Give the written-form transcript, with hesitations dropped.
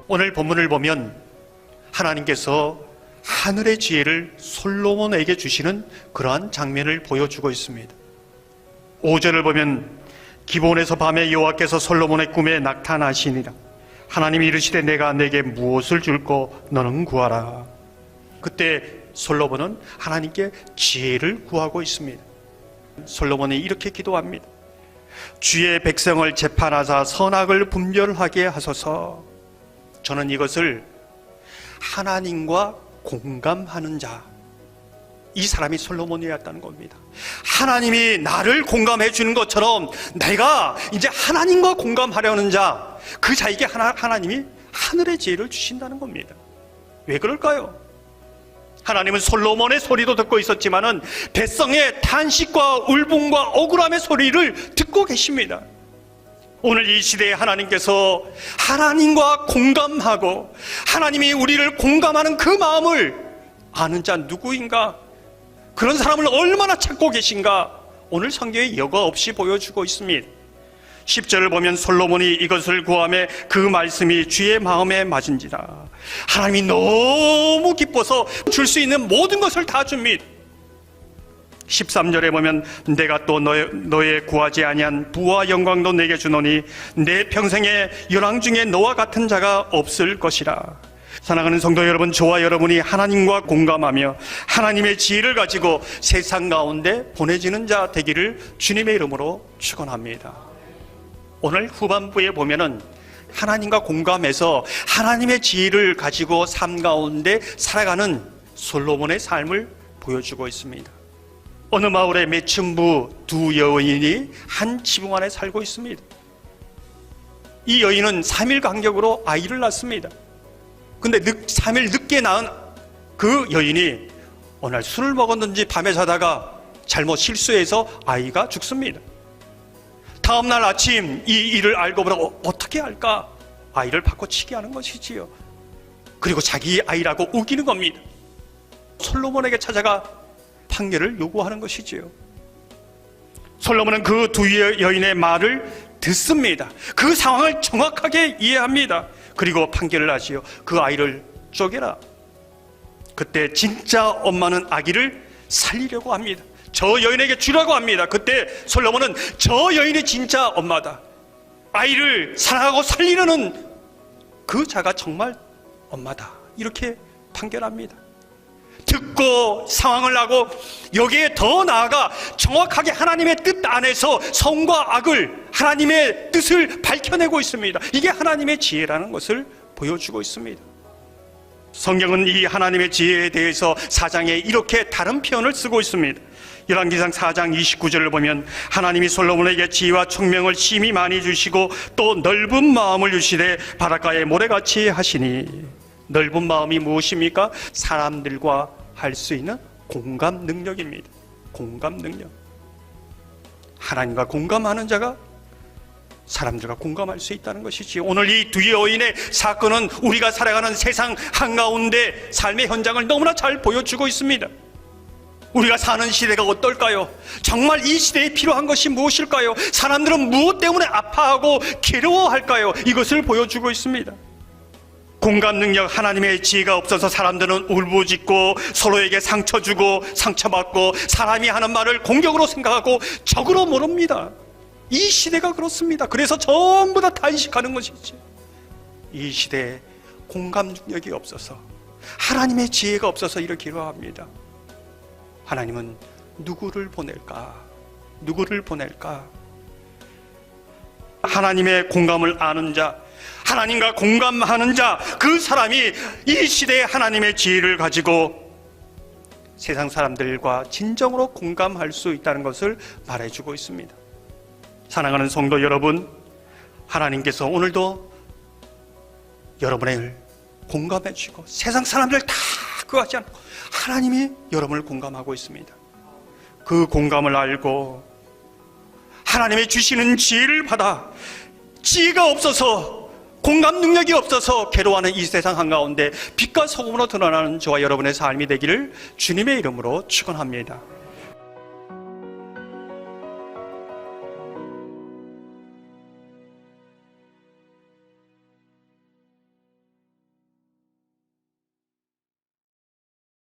오늘 본문을 보면 하나님께서 하늘의 지혜를 솔로몬에게 주시는 그러한 장면을 보여주고 있습니다. 5절을 보면 기브온에서 밤에 여호와께서 솔로몬의 꿈에 나타나시니라. 하나님이 이르시되 내가 내게 무엇을 줄꼬 너는 구하라. 그때 솔로몬은 하나님께 지혜를 구하고 있습니다. 솔로몬이 이렇게 기도합니다. 주의 백성을 재판하사 선악을 분별하게 하소서. 저는 이것을 하나님과 공감하는 자, 이 사람이 솔로몬이었다는 겁니다. 하나님이 나를 공감해 주는 것처럼 내가 이제 하나님과 공감하려는 자, 그 자에게 하나님이 하늘의 지혜를 주신다는 겁니다. 왜 그럴까요? 하나님은 솔로몬의 소리도 듣고 있었지만은 백성의 탄식과 울분과 억울함의 소리를 듣고 계십니다. 오늘 이 시대에 하나님께서 하나님과 공감하고 하나님이 우리를 공감하는 그 마음을 아는 자 누구인가? 그런 사람을 얼마나 찾고 계신가? 오늘 성경에 여과 없이 보여주고 있습니다. 10절을 보면 솔로몬이 이것을 구하며 그 말씀이 주의 마음에 맞은지라. 하나님이 너무 기뻐서 줄 수 있는 모든 것을 다 줍니다. 13절에 보면 내가 또 너의 구하지 아니한 부와 영광도 내게 주노니 내 평생의 열왕 중에 너와 같은 자가 없을 것이라. 사랑하는 성도 여러분, 저와 여러분이 하나님과 공감하며 하나님의 지혜를 가지고 세상 가운데 보내지는 자 되기를 주님의 이름으로 축원합니다. 오늘 후반부에 보면은 하나님과 공감해서 하나님의 지혜를 가지고 삶 가운데 살아가는 솔로몬의 삶을 보여주고 있습니다. 어느 마을에 매춘부 두 여인이 한 지붕 안에 살고 있습니다. 이 여인은 3일 간격으로 아이를 낳습니다. 근데 3일 늦게 낳은 그 여인이 어느 날 술을 먹었는지 밤에 자다가 잘못 실수해서 아이가 죽습니다. 다음날 아침 이 일을 알고 보라고 어떻게 할까? 아이를 바꿔치기 하는 것이지요. 그리고 자기 아이라고 우기는 겁니다. 솔로몬에게 찾아가 판결을 요구하는 것이지요. 솔로몬은 그 두 여인의 말을 듣습니다. 그 상황을 정확하게 이해합니다. 그리고 판결을 하지요. 그 아이를 쪼개라. 그때 진짜 엄마는 아기를 살리려고 합니다. 저 여인에게 주라고 합니다. 그때 솔로몬은 저 여인이 진짜 엄마다. 아이를 사랑하고 살리려는 그 자가 정말 엄마다. 이렇게 판결합니다. 듣고 상황을 하고 여기에 더 나아가 정확하게 하나님의 뜻 안에서 선과 악을 하나님의 뜻을 밝혀내고 있습니다. 이게 하나님의 지혜라는 것을 보여주고 있습니다. 성경은 이 하나님의 지혜에 대해서 4장에 이렇게 다른 표현을 쓰고 있습니다. 열왕기상 4장 29절을 보면 하나님이 솔로몬에게 지혜와 총명을 심히 많이 주시고 또 넓은 마음을 주시되 바닷가에 모래같이 하시니. 넓은 마음이 무엇입니까? 사람들과 할 수 있는 공감 능력입니다. 공감 능력. 하나님과 공감하는 자가 사람들과 공감할 수 있다는 것이지. 오늘 이 두 여인의 사건은 우리가 살아가는 세상 한가운데 삶의 현장을 너무나 잘 보여주고 있습니다. 우리가 사는 시대가 어떨까요? 정말 이 시대에 필요한 것이 무엇일까요? 사람들은 무엇 때문에 아파하고 괴로워할까요? 이것을 보여주고 있습니다. 공감 능력, 하나님의 지혜가 없어서 사람들은 울부짖고 서로에게 상처 주고 상처받고 사람이 하는 말을 공격으로 생각하고 적으로 모릅니다. 이 시대가 그렇습니다. 그래서 전부 다 탄식하는 것이지. 이 시대에 공감 능력이 없어서 하나님의 지혜가 없어서 이렇게 합니다. 하나님은 누구를 보낼까? 누구를 보낼까? 하나님의 공감을 아는 자, 하나님과 공감하는 자, 그 사람이 이 시대에 하나님의 지혜를 가지고 세상 사람들과 진정으로 공감할 수 있다는 것을 말해주고 있습니다. 사랑하는 성도 여러분, 하나님께서 오늘도 여러분을 공감해 주시고 세상 사람들 다 그거 하지 않고 하나님이 여러분을 공감하고 있습니다. 그 공감을 알고 하나님의 주시는 지혜를 받아 지혜가 없어서 공감 능력이 없어서 괴로워하는 이 세상 한가운데 빛과 소금으로 드러나는 저와 여러분의 삶이 되기를 주님의 이름으로 축원합니다.